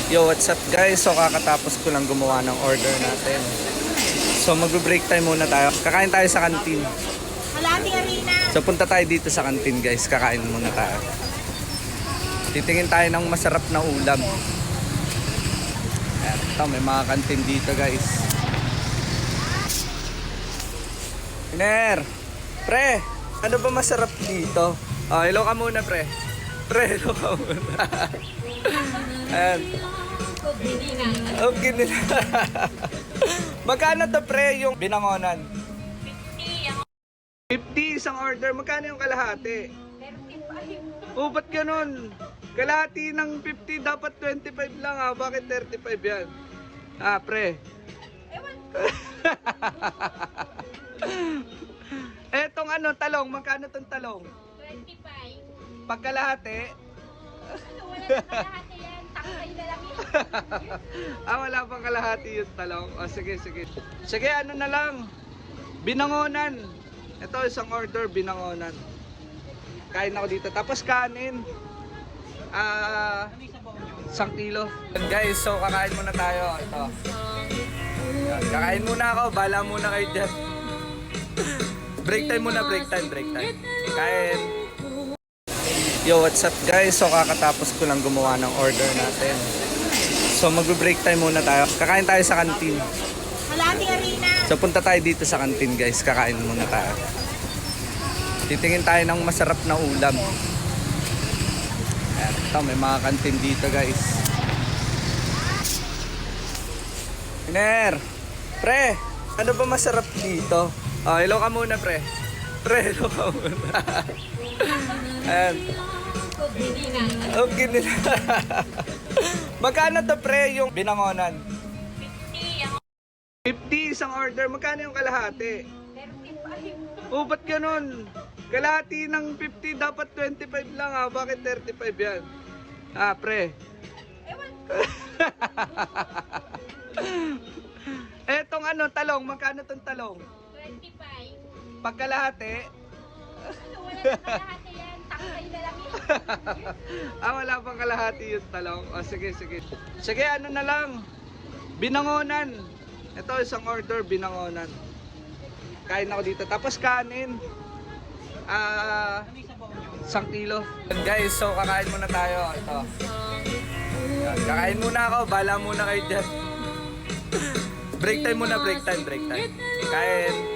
Yo, what's up guys? So kakatapos ko lang gumawa ng order natin. So magbe-break time muna tayo. Kakain tayo sa kantin. Kalating arena. So punta tayo dito sa kantin guys. Kakain muna tayo. Titingin tayo ng masarap na ulam. Eto, may mga kantin dito guys. Iner! Pre! Ano ba masarap dito? Oh, hello ka muna pre. Pre, hello ka muna. Ayan. Okay nila. Magkano to pre yung binangonan? 50 isang order. Magkano yung kalahati? 35. Oh, ba't ganun? Kalahati ng 50 dapat 25 lang ha. Bakit 35 yan? Ah, pre. Ewan. Etong ano, talong. Magkano tong talong? 25. Pagkalahati? Ano, wala na kalahati yan. Takay na lang yun. Ah, wala pang kalahati yung talong. O, sige, sige. Sige, ano na lang. Binangonan. Ito, isang order, binangonan. Kain ako dito. Tapos kanin. 1 kilo. And guys, so kakain muna tayo. Ito. Yan, kakain muna ako. Bala muna kayo dyan. Break time muna, break time, break time. Kain. Yo, what's up guys? So kakatapos ko lang gumawa ng order natin. So magbe-break time muna tayo. Kakain tayo sa kantin. Kalating arena. So punta tayo dito sa kantin guys. Kakain muna tayo. Titingin tayo ng masarap na ulam. Eto, may mga kantin dito guys. Iner! Pre! Ano ba masarap dito? Oh, hello ka muna pre. Pre, hello ka muna. Ayan. Okay nila. Magkano to pre yung binangonan? 50 isang order. Magkano yung kalahati? 35. Oh, ba't ganun? Kalahati ng 50 dapat 25 lang ha. Bakit 35 yan? Ah, pre. Ewan. Etong ano, talong. Magkano tong talong? 25. Pagkalahati? Ano, wala na kalahati yan. Takay na lang yun. Ah, wala pang kalahati yung talong. O, sige, sige. Sige, ano na lang. Binangonan. Ito, isang order, binangonan. Kain ako dito. Tapos kanin. 1 kilo. And guys, so kakain muna tayo. Ito. Yan, kakain muna ako. Bala muna kayo dyan. Break time muna, break time, break time. Kain.